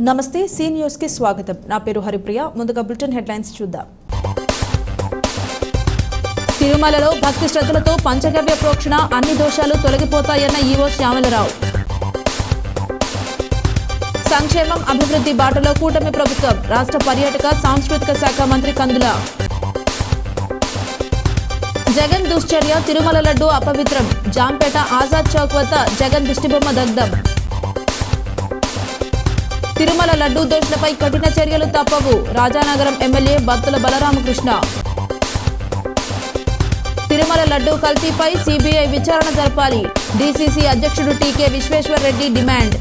నమస్తే C news కి స్వాగతం. నా పేరు హరిప్రియ. ముందుగా బులెటిన్ హెడ్లైన్స్ చూద్దాం. తిరుమలలో భక్తి శ్రద్ధలతో పంచగవ్య ప్రోక్షణ, అన్ని దోషాలు తొలగిపోతాయన్న ఈవో శ్యామలరావు. సంక్షేమం అభివృద్ధి బాటలో కూటమి ప్రభుత్వం, రాష్ట్ర పర్యాటక సాంస్కృతిక శాఖ మంత్రి కందుల. జగన్ దుశ్చర్య, తిరుమల లడ్డు అపవిత్రం, జాంపేట ఆజాద్ చౌక్ వద్ద జగన్ దిష్టిబొమ్మ దగ్ధం. తిరుమల లడ్డూ దోషులపై కఠిన చర్యలు తప్పవు, రాజానగరం ఎమ్మెల్యే బత్తుల బలరామకృష్ణ. తిరుమల లడ్డూ కల్తీపై సిబిఐ విచారణ జరపాలి, డీసీసీ అధ్యక్షుడు టీకే విశ్వేశ్వర్ రెడ్డి డిమాండ్.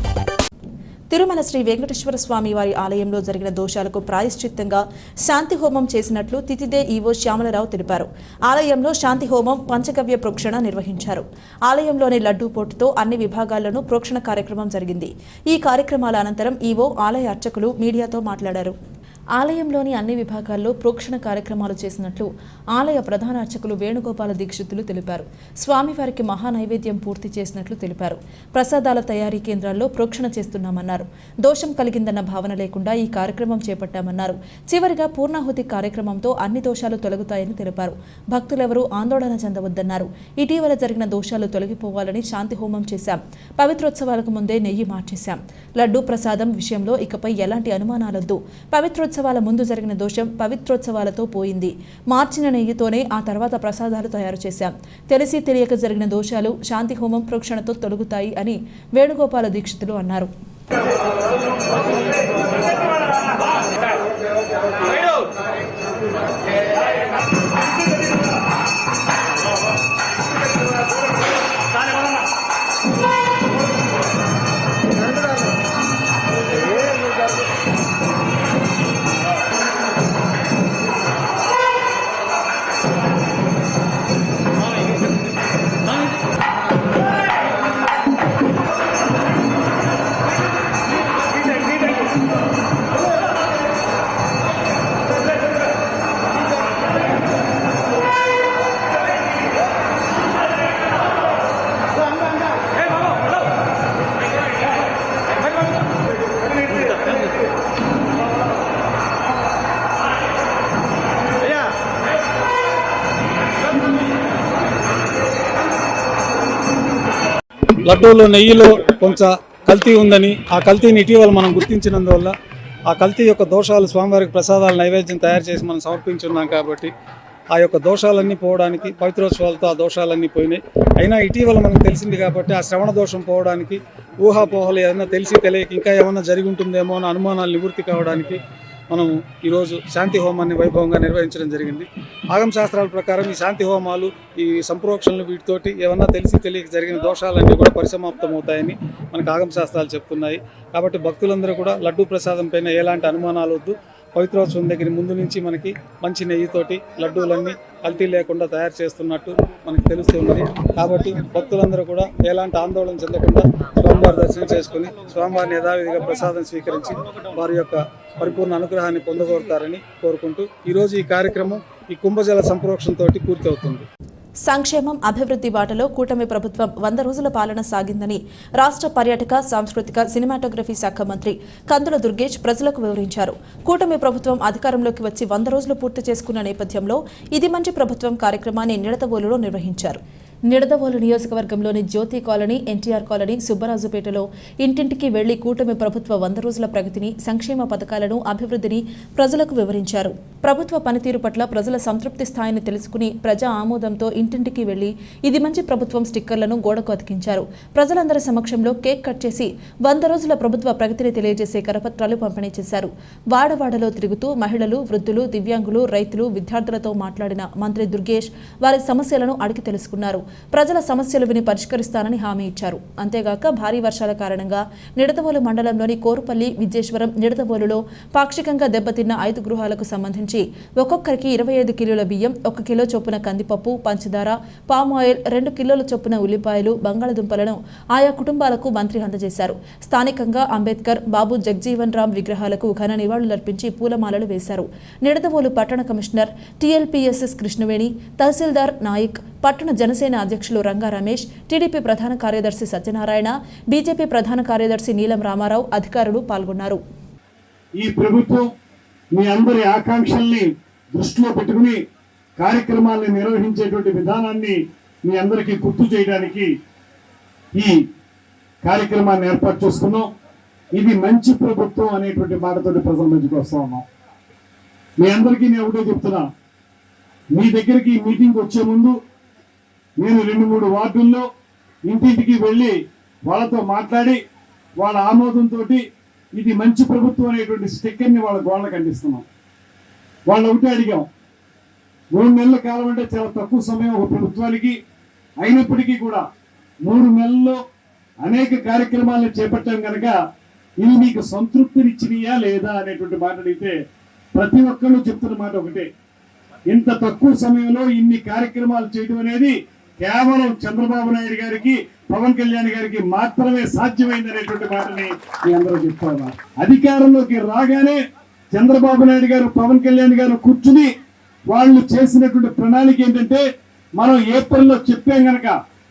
తిరుమల శ్రీ వెంకటేశ్వర స్వామి వారి ఆలయంలో జరిగిన దోషాలకు ప్రాయశ్చిత్తంగా శాంతి హోమం చేసినట్లు తితిదే ఈవో శ్యామలరావు తెలిపారు. ఆలయంలో శాంతి హోమం, పంచగవ్య ప్రోక్షణ నిర్వహించారు. ఆలయంలోని లడ్డూ పోటుతో అన్ని విభాగాల్లోనూ ప్రోక్షణ కార్యక్రమం జరిగింది. ఈ కార్యక్రమాల అనంతరం ఈవో, ఆలయ అర్చకులు మీడియాతో మాట్లాడారు. ఆలయంలోని అన్ని విభాగాల్లో ప్రోక్షణ కార్యక్రమాలు చేసినట్లు ఆలయ ప్రధాన అర్చకులు వేణుగోపాల దీక్షితులు తెలిపారు. స్వామివారికి మహానైవేద్యం పూర్తి చేసినట్లు తెలిపారు. ప్రసాదాల తయారీ కేంద్రాల్లో ప్రోక్షణ చేస్తున్నామన్నారు. దోషం కలిగిందన్న భావన లేకుండా ఈ కార్యక్రమం చేపట్టామన్నారు. చివరిగా పూర్ణాహుతి కార్యక్రమంతో అన్ని దోషాలు తొలగుతాయని తెలిపారు. భక్తులెవరూ ఆందోళన చెందవద్దన్నారు. ఇటీవల జరిగిన దోషాలు తొలగిపోవాలని శాంతి హోమం చేశాం. పవిత్రోత్సవాలకు ముందే నెయ్యి మార్చేశాం. లడ్డూ ప్రసాదం విషయంలో ఇకపై ఎలాంటి అనుమానాలొద్దు. పవిత్రోత్సవాల ముందు జరిగిన దోషం పవిత్రోత్సవాలతో పోయింది. మార్చిన నెయ్యితోనే ఆ తర్వాత ప్రసాదాలు తయారు చేశాం. తెలిసి తెలియక జరిగిన దోషాలు శాంతి హోమం ప్రోక్షణతో తొలగుతాయి అని వేణుగోపాల దీక్షితులు అన్నారు. లడ్డూలో నెయ్యిలో కొంచెం కల్తీ ఉందని, ఆ కల్తీని ఇటీవల మనం గుర్తించినందువల్ల ఆ కల్తీ యొక్క దోషాలు స్వామివారికి ప్రసాదాల నైవేద్యం తయారు చేసి మనం సమర్పించున్నాం కాబట్టి ఆ యొక్క దోషాలన్నీ పోవడానికి పవిత్రోత్సవాలతో ఆ దోషాలన్నీ పోయినాయి. అయినా ఇటీవల మనకు తెలిసింది కాబట్టి ఆ శ్రవణ దోషం పోవడానికి, ఊహాపోహలు ఏదైనా తెలిసి తెలియక ఇంకా ఏమన్నా జరిగి ఉంటుందేమో అన్న అనుమానాలు నివృత్తి కావడానికి మనం ఈరోజు శాంతి హోమాన్ని వైభవంగా నిర్వహించడం జరిగింది. ఆగమ శాస్త్రాల ప్రకారం ఈ శాంతి హోమాలు, ఈ సంప్రోక్షణలు, వీటితోటి ఏమన్నా తెలిసి తెలియక జరిగిన దోషాలన్నీ కూడా పరిసమాప్తమవుతాయని మనకు ఆగమ శాస్త్రాలు చెప్తున్నాయి. కాబట్టి భక్తులందరూ కూడా లడ్డూ ప్రసాదం పైన ఎలాంటి అనుమానాలు వద్దు. పవిత్రోత్సవం దగ్గర ముందు నుంచి మనకి మంచి నెయ్యితోటి లడ్డూలన్నీ కల్తీ లేకుండా తయారు చేస్తున్నట్టు మనకు తెలుస్తున్నది. కాబట్టి భక్తులందరూ కూడా ఎలాంటి ఆందోళన చెందకుండా స్వామివారి దర్శనం చేసుకుని స్వామివారిని యథావిధిగా ప్రసాదం స్వీకరించి వారి యొక్క పరిపూర్ణ అనుగ్రహాన్ని పొందగోరుతారని కోరుకుంటూ ఈరోజు ఈ కార్యక్రమం ఈ కుంభజల సంప్రోక్షణతో పూర్తి అవుతుంది. సంక్షేమం అభివృద్ధి బాటలో కూటమి ప్రభుత్వం 100 రోజుల పాలన సాగిందని రాష్ట్ర పర్యాటక సాంస్కృతిక సినిమాటోగ్రఫీ శాఖ మంత్రి కందుల దుర్గేష్ ప్రజలకు వివరించారు. కూటమి ప్రభుత్వం అధికారంలోకి వచ్చి 100 రోజులు పూర్తి చేసుకున్న నేపథ్యంలో ఇది మంచి ప్రభుత్వం కార్యక్రమాన్ని నిడదవోలులో నిర్వహించారు. నిడదవోలు నియోజకవర్గంలోని జ్యోతి కాలనీ, ఎన్టీఆర్ కాలనీ, సుబ్బరాజుపేటలో ఇంటింటికి వెళ్లి కూటమి ప్రభుత్వ 100 రోజుల ప్రగతిని, సంక్షేమ పథకాలను, అభివృద్ధిని ప్రజలకు వివరించారు. ప్రభుత్వ పనితీరు పట్ల ప్రజల సంతృప్తి స్థాయిని తెలుసుకుని ప్రజా ఆమోదంతో ఇంటింటికి వెళ్లి ఇది మంచి ప్రభుత్వం స్టిక్కర్లను గోడకు అతికించారు. ప్రజలందరి సమక్షంలో కేక్ కట్ చేసి 100 రోజుల ప్రభుత్వ ప్రగతిని తెలియజేసే కరపత్రాలు పంపిణీ చేశారు. వాడవాడలో తిరుగుతూ మహిళలు, వృద్ధులు, దివ్యాంగులు, రైతులు, విద్యార్థులతో మాట్లాడిన మంత్రి దుర్గేష్ వారి సమస్యలను అడిగి తెలుసుకున్నారు. ప్రజల సమస్యలు విని పరిష్కరిస్తానని హామీ ఇచ్చారు. అంతేగాక భారీ వర్షాల కారణంగా నిడదవోలు మండలంలోని కోరుపల్లి, విద్యేశ్వరం, నిడదవోలులో పాక్షికంగా దెబ్బతిన్న 5 గృహాలకు సంబంధించి ఒక్కొక్కరికి 25 కిలోల బియ్యం, 1 కిలో చొప్పున కందిపప్పు, పంచదార, పామ్ ఆయిల్, 2 కిలోల చొప్పున ఉల్లిపాయలు, బంగాళదుంపలను ఆయా కుటుంబాలకు మంత్రి అందజేశారు. స్థానికంగా అంబేద్కర్, బాబు జగ్జీవన్ రామ్ విగ్రహాలకు ఘన నివాళులర్పించి పూలమాలలు వేశారు. నిడదవోలు పట్టణ కమిషనర్ టీఎల్పీఎస్ఎస్ కృష్ణవేణి, తహసీల్దార్ నాయక్, పట్టణ జనసేన అధ్యక్షులు రంగా రమేష్, టీడీపీ ప్రధాన కార్యదర్శి సత్యనారాయణ, బీజేపీ ప్రధాన కార్యదర్శి నీలం రామారావు, అధికారులు పాల్గొన్నారు. ఈ ప్రభుత్వం మీ అందరి ఆకాంక్షల్ని దృష్టిలో పెట్టుకుని కార్యక్రమాలను నిర్వహించేటువంటి విధానాన్ని మీ అందరికీ గుర్తు చేయడానికి ఈ కార్యక్రమాన్ని ఏర్పాటు చేసుకున్నాం. ఇది మంచి ప్రభుత్వం అనేటువంటి మాటతోటి ప్రజల మధ్యకి వస్తా ఉన్నాం. మీ అందరికీ నేను ఒకటే చెప్తున్నా, మీ దగ్గరికి మీటింగ్ వచ్చే ముందు నేను 2-3 వార్డుల్లో ఇంటింటికి వెళ్ళి వాళ్ళతో మాట్లాడి వాళ్ళ ఆమోదంతో ఇది మంచి ప్రభుత్వం అనేటువంటి స్టిక్కర్ని వాళ్ళ గోళ్ళకి అందిస్తున్నాం. వాళ్ళు ఒకటే అడిగాం, 3 నెలల కాలం అంటే చాలా తక్కువ సమయం ఒక ప్రభుత్వానికి. అయినప్పటికీ కూడా 3 నెలల్లో అనేక కార్యక్రమాలను చేపట్టాం కనుక ఇవి మీకు సంతృప్తినిచ్చినాయా లేదా అనేటువంటి మాట అడిగితే ప్రతి ఒక్కళ్ళు చెప్తున్న మాట ఒకటే, ఇంత తక్కువ సమయంలో ఇన్ని కార్యక్రమాలు చేయడం అనేది కేవలం చంద్రబాబు నాయుడు గారికి, పవన్ కళ్యాణ్ గారికి మాత్రమే సాధ్యమైంది అనేటువంటి మాటని మీ అందరూ చెప్తా ఉన్నారు. అధికారంలోకి రాగానే చంద్రబాబు నాయుడు గారు, పవన్ కళ్యాణ్ గారు కూర్చుని వాళ్ళు చేసినటువంటి ప్రణాళిక ఏంటంటే, మనం ఏప్రిల్లో చెప్పాం గనక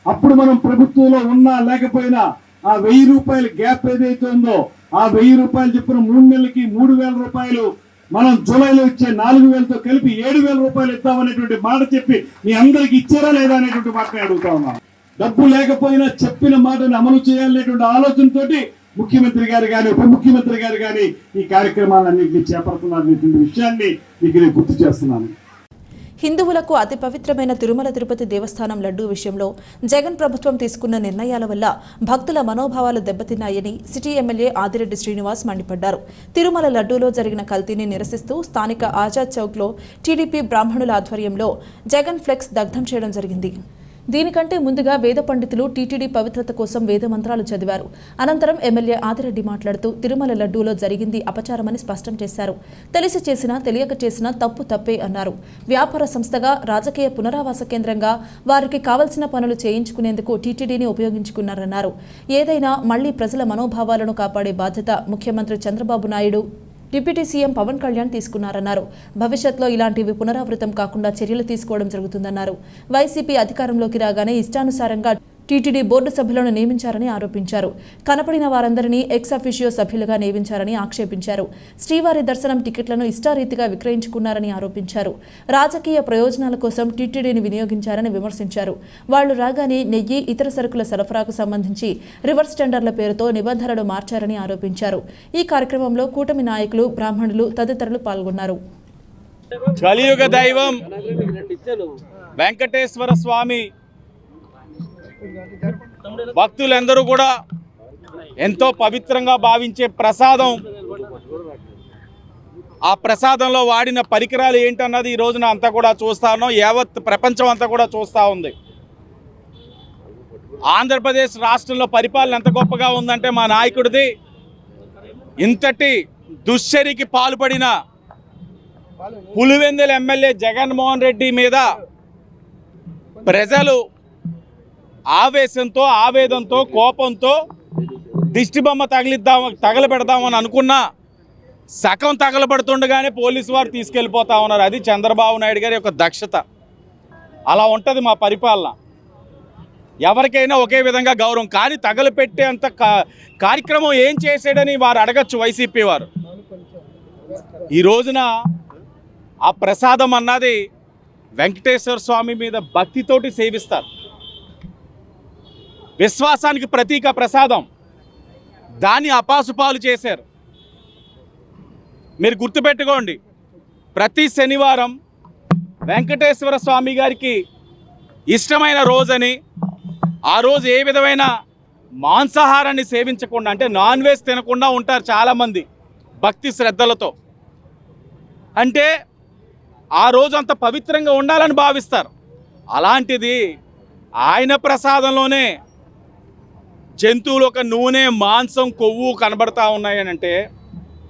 అప్పుడు మనం ప్రభుత్వంలో ఉన్నా లేకపోయినా ఆ 1000 రూపాయల గ్యాప్ ఏదైతే ఉందో ఆ 1000 రూపాయలు చెప్పిన 3 నెలలకి 3000 రూపాయలు మనం జూలైలో ఇచ్చే 4000తో కలిపి 7000 రూపాయలు ఇద్దామనేటువంటి మాట చెప్పి మీ అందరికి ఇచ్చారా లేదా అనేటువంటి మాటని అడుగుతా ఉన్నాం. డబ్బు లేకపోయినా చెప్పిన మాటను అమలు చేయాలనేటువంటి ఆలోచనతోటి ముఖ్యమంత్రి గారు కానీ, ఉప ముఖ్యమంత్రి గారు కానీ ఈ కార్యక్రమాలన్నింటినీ చేపడుతున్నారు అనేటువంటి విషయాన్ని మీకు నేను గుర్తు చేస్తున్నాను. హిందువులకు అతి పవిత్రమైన తిరుమల తిరుపతి దేవస్థానం లడ్డూ విషయంలో జగన్ ప్రభుత్వం తీసుకున్న నిర్ణయాల వల్ల భక్తుల మనోభావాలు దెబ్బతిన్నాయని సిటీ ఎమ్మెల్యే ఆదిరెడ్డి శ్రీనివాస్ మండిపడ్డారు. తిరుమల లడ్డూలో జరిగిన కల్తీని నిరసిస్తూ స్థానిక ఆజాద్ చౌక్లో టీడీపీ బ్రాహ్మణుల ఆధ్వర్యంలో జగన్ ఫ్లెక్స్ దగ్ధం చేయడం జరిగింది. దీనికంటే ముందుగా వేద పండితులు టీటీడీ పవిత్రత కోసం వేద మంత్రాలు చదివారు. అనంతరం ఎమ్మెల్యే ఆదిరెడ్డి మాట్లాడుతూ తిరుమల లడ్డూలో జరిగింది అపచారమని స్పష్టం చేశారు. తెలిసి చేసినా తెలియక చేసినా తప్పు తప్పే అన్నారు. వ్యాపార సంస్థగా, రాజకీయ పునరావాస కేంద్రంగా వారికి కావలసిన పనులు చేయించుకునేందుకు టీటీడీని ఉపయోగించుకున్నారన్నారు. ఏదైనా మళ్లీ ప్రజల మనోభావాలను కాపాడే బాధ్యత ముఖ్యమంత్రి చంద్రబాబు నాయుడు, డిప్యూటీ సీఎం పవన్ కళ్యాణ్ తీసుకున్నారన్నారు. భవిష్యత్తులో ఇలాంటివి పునరావృతం కాకుండా చర్యలు తీసుకోవడం జరుగుతుందన్నారు. వైసీపీ అధికారంలోకి రాగానే ఇష్టానుసారంగా టీటీడీ బోర్డు సభ్యులను నియమించారని ఆరోపించారు. కనపడిన వారందరినీ ఎక్స్ అఫిషియో సభ్యులుగా నియమించారని ఆక్షేపించారు. శ్రీవారి దర్శనం టికెట్లను ఇష్టారీతిగా విక్రయించుకున్నారని ఆరోపించారు. రాజకీయ ప్రయోజనాల కోసం టీటీడీని వినియోగించారని విమర్శించారు. వాళ్లు రాగానే నెయ్యి, ఇతర సరుకుల సరఫరాకు సంబంధించి రివర్స్ టెండర్ల పేరుతో నిబంధనలు మార్చారని ఆరోపించారు. ఈ కార్యక్రమంలో కూటమి నాయకులు, బ్రాహ్మణులు తదితరులు పాల్గొన్నారు. కలియుగ దైవం వెంకటేశ్వర స్వామి భక్తులందరూ కూడా ఎంతో పవిత్రంగా భావించే ప్రసాదం, ఆ ప్రసాదంలో వాడిన పరికరాలు ఏంటన్నది ఈ రోజున అంతా కూడా చూస్తా ఉన్నాం. యావత్ ప్రపంచం అంతా కూడా చూస్తూ ఉంది. ఆంధ్రప్రదేశ్ రాష్ట్రంలో పరిపాలన ఎంత గొప్పగా ఉందంటే మా నాయకుడిది ఇంతటి దుశ్చర్యకి పాల్పడిన పులివెందుల ఎమ్మెల్యే జగన్మోహన్ రెడ్డి మీద ప్రజలు ఆవేశంతో, ఆవేదంతో, కోపంతో దిష్టిబొమ్మ తగలబెడదామని అనుకున్నా సగం తగలబడుతుండగానే పోలీసు వారు తీసుకెళ్ళిపోతా ఉన్నారు. అది చంద్రబాబు నాయుడు గారి యొక్క దక్షత. అలా ఉంటుంది మా పరిపాలన. ఎవరికైనా ఒకే విధంగా గౌరవం, కానీ తగలపెట్టేంత కార్యక్రమం ఏం చేసాడని వారు అడగచ్చు వైసీపీ వారు. ఈ రోజున ఆ ప్రసాదం అన్నది వెంకటేశ్వర స్వామి మీద భక్తితోటి సేవిస్తారు. విశ్వాసానికి ప్రతీక ప్రసాదం. దాన్ని అపాసుపాలు చేశారు. మీరు గుర్తుపెట్టుకోండి, ప్రతి శనివారం వెంకటేశ్వర స్వామి గారికి ఇష్టమైన రోజని, ఆ రోజు ఏ విధమైన మాంసాహారాన్ని సేవించకుండా, అంటే నాన్ వెజ్ తినకుండా ఉంటారు చాలామంది భక్తి శ్రద్ధలతో. అంటే ఆ రోజు అంత పవిత్రంగా ఉండాలని భావిస్తారు. అలాంటిది ఆయన ప్రసాదంలోనే జంతువులు ఒక నూనె, మాంసం, కొవ్వు కనబడతా ఉన్నాయని అంటే,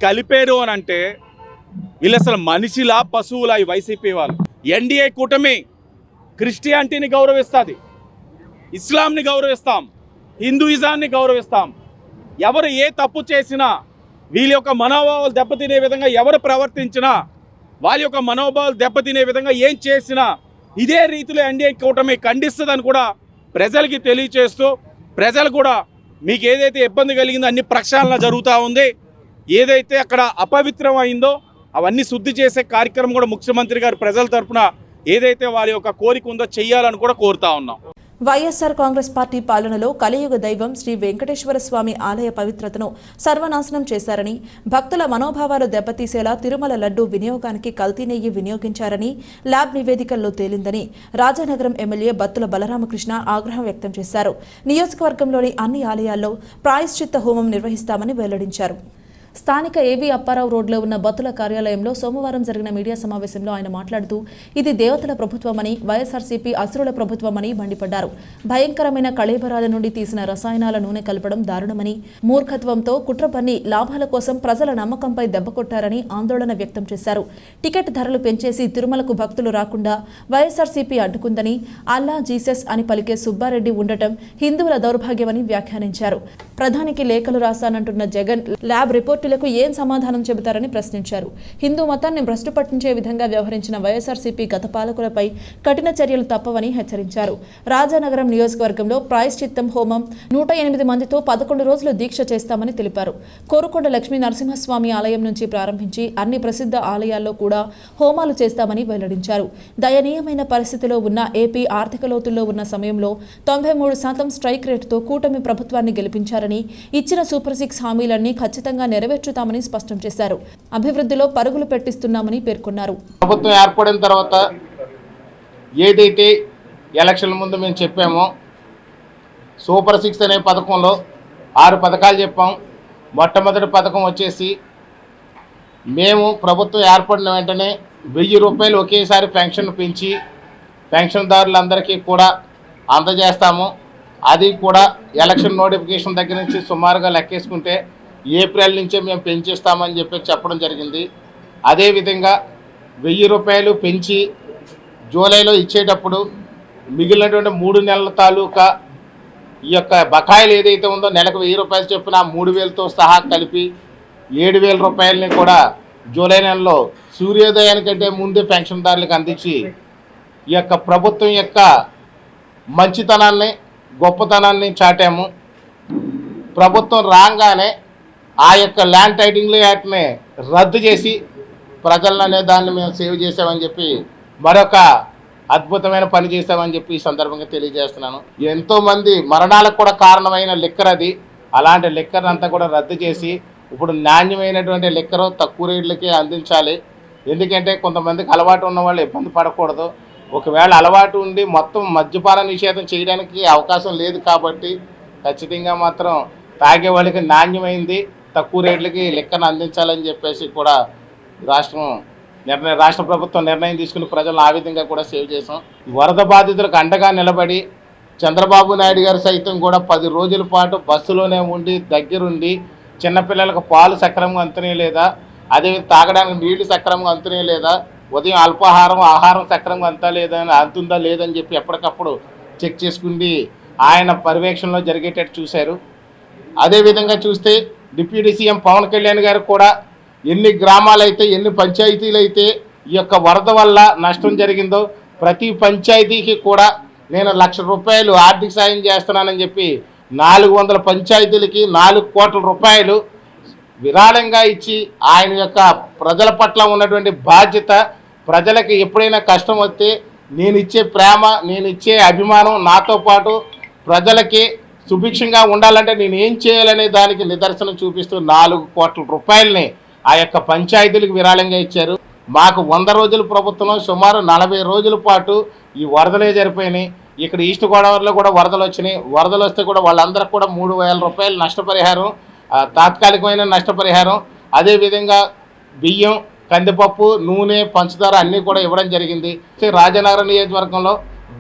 కలిపేరు అని అంటే వీళ్ళు అసలు మనిషిలా, పశువులా ఈ వైసీపీ వాళ్ళు. ఎన్డీఏ కూటమి క్రిస్టియానిటీని గౌరవిస్తుంది, ఇస్లాంని గౌరవిస్తాం, హిందూయిజాన్ని గౌరవిస్తాం. ఎవరు ఏ తప్పు చేసినా, వీళ్ళ యొక్క మనోభావాలు దెబ్బతినే విధంగా ఎవరు ప్రవర్తించినా, వాళ్ళ యొక్క మనోభావాలు దెబ్బతినే విధంగా ఏం చేసినా ఇదే రీతిలో ఎన్డీఏ కూటమి ఖండిస్తుందని కూడా ప్రజలకి తెలియచేస్తూ, ప్రజలు కూడా మీకు ఏదైతే ఇబ్బంది కలిగిందో అన్ని ప్రక్షాళన జరుగుతూ ఉంది. ఏదైతే అక్కడ అపవిత్రం అయిందో అవన్నీ శుద్ధి చేసే కార్యక్రమం కూడా ముఖ్యమంత్రి గారు ప్రజల తరపున ఏదైతే వారి యొక్క కోరిక ఉందో చెయ్యాలని కూడా కోరుతా ఉన్నాం. వైఎస్ఆర్ కాంగ్రెస్ పార్టీ పాలనలో కలియుగ దైవం శ్రీ వెంకటేశ్వర స్వామి ఆలయ పవిత్రతను సర్వనాశనం చేశారని, భక్తుల మనోభావాలు దెబ్బతీసేలా తిరుమల లడ్డూ వినియోగానికి కల్తీ నెయ్యి వినియోగించారని ల్యాబ్ నివేదికల్లో తేలిందని రాజానగరం ఎమ్మెల్యే బత్తుల బలరామకృష్ణ ఆగ్రహం వ్యక్తం చేశారు. నియోజకవర్గంలోని అన్ని ఆలయాల్లో ప్రాయశ్చిత్త హోమం నిర్వహిస్తామని వెల్లడించారు. స్థానిక ఏబీ అప్పారావు రోడ్లో ఉన్న బత్తుల కార్యాలయంలో సోమవారం జరిగిన మీడియా సమావేశంలో ఆయన మాట్లాడుతూ ఇది దేవతల ప్రభుత్వమని, వైఎస్ఆర్సీపీ అసురుల ప్రభుత్వమని మండిపడ్డారు. భయంకరమైన కళేబరాల నుండి తీసిన రసాయనాల నూనె కలపడం దారుణమని, మూర్ఖత్వంతో కుట్ర పన్ని లాభాల కోసం ప్రజల నమ్మకంపై దెబ్బకొట్టారని ఆందోళన వ్యక్తం చేశారు. టికెట్ ధరలు పెంచేసి తిరుమలకు భక్తులు రాకుండా వైఎస్ఆర్సీపీ అడ్డుకుందని, అల్లా జీసస్ అని పలికే సుబ్బారెడ్డి ఉండటం హిందువుల దౌర్భాగ్యమని వ్యాఖ్యానించారు. ప్రధానికి లేఖలు రాశానంటున్న జగన్ ల్యాబ్ రిపోర్టులకు ఏం సమాధానం చెబుతారని ప్రశ్నించారు. హిందూ మతాన్ని భ్రష్టు పట్టించే విధంగా వ్యవహరించిన వైఎస్ఆర్సీపీ గత పాలకులపై కఠిన చర్యలు తప్పవని హెచ్చరించారు. రాజానగరం నియోజకవర్గంలో ప్రాయశ్చిత్తం హోమం 108 మందితో 11 రోజులు దీక్ష చేస్తామని తెలిపారు. కోరుకొండ లక్ష్మీ నరసింహస్వామి ఆలయం నుంచి ప్రారంభించి అన్ని ప్రసిద్ధ ఆలయాల్లో కూడా హోమాలు చేస్తామని వెల్లడించారు. దయనీయమైన పరిస్థితిలో ఉన్న ఏపీ ఆర్థిక లోతుల్లో ఉన్న సమయంలో 93% స్ట్రైక్ రేటుతో కూటమి ప్రభుత్వాన్ని గెలిపించారని, ఇచ్చిన సూపర్ 6 హామీలన్నీ ఖచ్చితంగా నెరవేర్చుతామని స్పష్టం చేశారు. అభివృద్ధిలో పరుగులు పెట్టిస్తున్నామని పేర్కొన్నారు. ప్రభుత్వం ఏర్పడిన తర్వాత ఏదైతే ఎలక్షన్ల ముందు మేము చెప్పామో సూపర్ 6 అనే పథకంలో 6 పథకాలు చెప్పాం. మొట్టమొదటి పథకం వచ్చేసి మేము ప్రభుత్వం ఏర్పడిన వెంటనే 1000 రూపాయలు ఒకేసారి పెన్షన్ పెంచి పెన్షన్దారులందరికీ కూడా అందజేస్తాము. అది కూడా ఎలక్షన్ నోటిఫికేషన్ దగ్గర నుంచి సుమారుగా లెక్కేసుకుంటే ఏప్రిల్ నుంచే మేము పెంచిస్తామని చెప్పడం జరిగింది. అదేవిధంగా 1000 రూపాయలు పెంచి జూలైలో ఇచ్చేటప్పుడు మిగిలినటువంటి 3 నెలల తాలూకా ఈ యొక్క బకాయిలు ఏదైతే ఉందో నెలకు 1000 రూపాయలు చొప్పున 3000తో సహా కలిపి 7000 రూపాయలని కూడా జూలై నెలలో సూర్యోదయానికంటే ముందే పెన్షన్దారులకు అందించి ఈ యొక్క ప్రభుత్వం యొక్క మంచితనాన్ని గొప్పతనాన్ని చాటాము. ప్రభుత్వం రాగానే ఆ యొక్క ల్యాండ్ టైటింగ్ యాక్ట్ని రద్దు చేసి ప్రజలనే దాన్ని మేము సేవ్ చేసామని చెప్పి మరొక అద్భుతమైన పని చేసామని చెప్పి ఈ సందర్భంగా తెలియజేస్తున్నాను. ఎంతోమంది మరణాలకు కూడా కారణమైన లిక్కర్ అది. అలాంటి లిక్కర్ అంతా కూడా రద్దు చేసి ఇప్పుడు నాణ్యమైనటువంటి లిక్కర్ తక్కువ రేట్లకే అందించాలి. ఎందుకంటే కొంతమందికి అలవాటు ఉన్న వాళ్ళు ఇబ్బంది పడకూడదు. ఒకవేళ అలవాటు ఉండి మొత్తం మద్యపాన నిషేధం చేయడానికి అవకాశం లేదు కాబట్టి ఖచ్చితంగా మాత్రం తాగే వాళ్ళకి నాణ్యమైంది తక్కువ రేట్లకి లిక్కర్ను అందించాలని చెప్పేసి కూడా రాష్ట్ర ప్రభుత్వం నిర్ణయం తీసుకుని ప్రజలను ఆ విధంగా కూడా సేవ్ చేసాం. వరద బాధితులకు అండగా నిలబడి చంద్రబాబు నాయుడు గారు సైతం కూడా 10 రోజుల పాటు బస్సులోనే ఉండి దగ్గరుండి చిన్నపిల్లలకు పాలు సక్రమంగా అందుతున్నాయి లేదా, అదే తాగడానికి నీళ్లు సక్రమంగా అందుతున్నాయి లేదా, ఉదయం అల్పాహారం ఆహారం సక్రమంగా అంతుందా లేదని చెప్పి ఎప్పటికప్పుడు చెక్ చేసుకుండి ఆయన పర్యవేక్షణలో జరిగేటట్టు చూశారు. అదేవిధంగా చూస్తే డిప్యూటీ సీఎం పవన్ కళ్యాణ్ గారు కూడా ఎన్ని గ్రామాలైతే ఎన్ని పంచాయతీలు అయితే ఈ యొక్క వరద వల్ల నష్టం జరిగిందో ప్రతి పంచాయతీకి కూడా నేను 1,00,000 రూపాయలు ఆర్థిక సాయం చేస్తున్నానని చెప్పి 400 పంచాయతీలకి 4 కోట్ల రూపాయలు విరాళంగా ఇచ్చి ఆయన యొక్క ప్రజల పట్ల ఉన్నటువంటి బాధ్యత, ప్రజలకి ఎప్పుడైనా కష్టం వస్తే నేను ఇచ్చే ప్రేమ, నేను ఇచ్చే అభిమానం, నాతో పాటు ప్రజలకి సుభిక్షంగా ఉండాలంటే నేను ఏం చేయాలనే దానికి నిదర్శనం చూపిస్తూ 4 కోట్ల రూపాయలని ఆ యొక్క పంచాయతీలకు విరాళంగా ఇచ్చారు. మాకు 100 రోజుల ప్రభుత్వంలో సుమారు 40 రోజుల పాటు ఈ వరదలే జరిపోయినాయి. ఇక్కడ ఈస్ట్ గోదావరిలో కూడా వరదలు వచ్చినాయి. వరదలు వస్తే కూడా వాళ్ళందరికీ కూడా 3,000 రూపాయలు నష్టపరిహారం, తాత్కాలికమైన నష్టపరిహారం, అదేవిధంగా బియ్యం, కందిపప్పు, నూనె, పంచదార అన్నీ కూడా ఇవ్వడం జరిగింది. రాజానగరం నియోజకవర్గంలో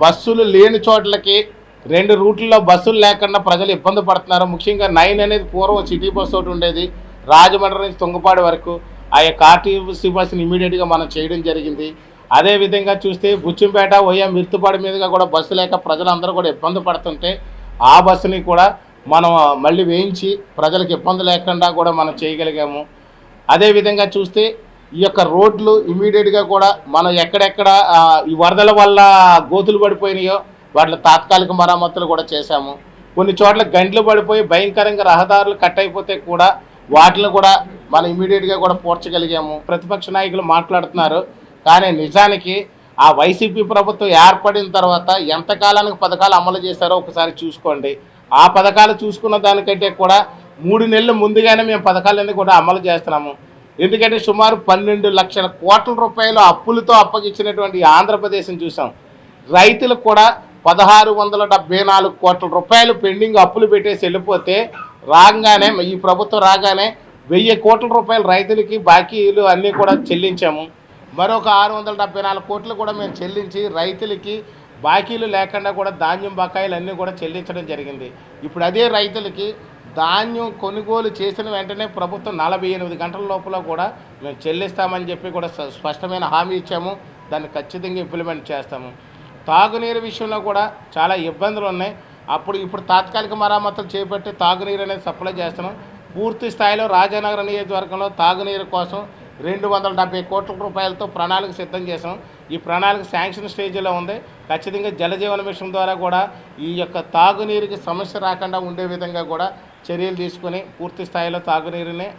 బస్సులు లేని చోట్లకి 2 రూట్లలో బస్సులు లేకుండా ప్రజలు ఇబ్బంది పడుతున్నారు. ముఖ్యంగా 9 అనేది పూర్వం సిటీ బస్సు ఒకటి ఉండేది రాజమండ్రి నుంచి తుంగపాడు వరకు. ఆ యొక్క ఆర్టీసీ బస్సుని ఇమీడియట్గా మనం చేయడం జరిగింది. అదేవిధంగా చూస్తే బుచ్చింపేట ఓయా మిర్తుపాడు మీదుగా కూడా బస్సు లేక ప్రజలందరూ కూడా ఇబ్బంది పడుతుంటే ఆ బస్సుని కూడా మనం మళ్ళీ వేయించి ప్రజలకు ఇబ్బంది లేకుండా కూడా మనం చేయగలిగాము. అదేవిధంగా చూస్తే ఈ యొక్క రోడ్లు ఇమీడియట్గా కూడా మనం ఎక్కడెక్కడ ఈ వరదల వల్ల గోతులు పడిపోయినాయో వాటిలో తాత్కాలిక మరమ్మతులు కూడా చేశాము. కొన్ని చోట్ల గంటలు పడిపోయి భయంకరంగా రహదారులు కట్ అయిపోతే కూడా వాటిని కూడా మనం ఇమీడియట్గా కూడా పూడ్చగలిగాము. ప్రతిపక్ష నాయకులు మాట్లాడుతున్నారు, కానీ నిజానికి ఆ వైసీపీ ప్రభుత్వం ఏర్పడిన తర్వాత ఎంతకాలానికి పథకాలు అమలు చేశారో ఒకసారి చూసుకోండి. ఆ పథకాలు చూసుకున్న దానికంటే కూడా 3 నెలలు ముందుగానే మేము పథకాలన్నీ కూడా అమలు చేస్తున్నాము. ఎందుకంటే సుమారు 12 లక్షల కోట్ల రూపాయలు అప్పులతో అప్పగించినటువంటి ఆంధ్రప్రదేశ్ని చూసాం. రైతులకు కూడా 1674 కోట్ల రూపాయలు పెండింగ్ అప్పులు పెట్టేసి వెళ్ళిపోతే రాగానే ఈ ప్రభుత్వం రాగానే 1000 కోట్ల రూపాయలు రైతులకి బాకీలు అన్నీ కూడా చెల్లించాము. మరొక 674 కోట్లు కూడా మేము చెల్లించి రైతులకి బాకీలు లేకుండా కూడా ధాన్యం బకాయిలు అన్నీ కూడా చెల్లించడం జరిగింది. ఇప్పుడు అదే రైతులకి ధాన్యం కొనుగోలు చేసిన వెంటనే ప్రభుత్వం 48 గంటల లోపల కూడా మేము చెల్లిస్తామని చెప్పి కూడా స్పష్టమైన హామీ ఇచ్చాము. దాన్ని ఖచ్చితంగా ఇంప్లిమెంట్ చేస్తాము. తాగునీరు విషయంలో కూడా చాలా ఇబ్బందులు ఉన్నాయి. ఇప్పుడు తాత్కాలిక మరమ్మతులు చేపట్టి తాగునీరు అనేది సప్లై చేస్తున్నాం. పూర్తి స్థాయిలో రాజానగరం నియోజకవర్గంలో తాగునీరు కోసం 270 కోట్ల రూపాయలతో ప్రణాళిక సిద్ధం చేసాం. ఈ ప్రణాళిక శాంక్షన్ స్టేజ్లో ఉంది. ఖచ్చితంగా జలజీవన మిషన్ ద్వారా కూడా ఈ యొక్క తాగునీరుకి సమస్య రాకుండా ఉండే విధంగా కూడా చర్యలు తీసుకుని పూర్తి స్థాయిలో తాగునీరుని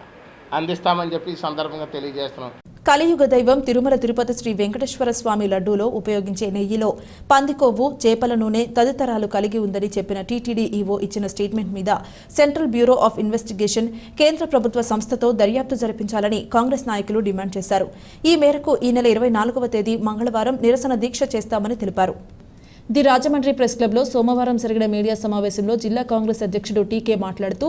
అందిస్తామని చెప్పి ఈ సందర్భంగా తెలియజేస్తున్నాం. కలియుగ దైవం తిరుమల తిరుపతి శ్రీ వెంకటేశ్వర స్వామి లడ్డూలో ఉపయోగించే నెయ్యిలో పందికొవ్వు, చేపల నూనె తదితరాలు కలిగి ఉందని చెప్పిన టీటీడీ ఈవో ఇచ్చిన స్టేట్మెంట్ మీద సెంట్రల్ బ్యూరో ఆఫ్ ఇన్వెస్టిగేషన్ కేంద్ర ప్రభుత్వ సంస్థతో దర్యాప్తు జరిపించాలని కాంగ్రెస్ నాయకులు డిమాండ్ చేశారు. ఈ మేరకు ఈ నెల 24వ తేదీ మంగళవారం నిరసన దీక్ష చేస్తామని తెలిపారు. ది రాజమండ్రి ప్రెస్ క్లబ్లో సోమవారం జరిగిన మీడియా సమావేశంలో జిల్లా కాంగ్రెస్ అధ్యక్షుడు టీకే మాట్లాడుతూ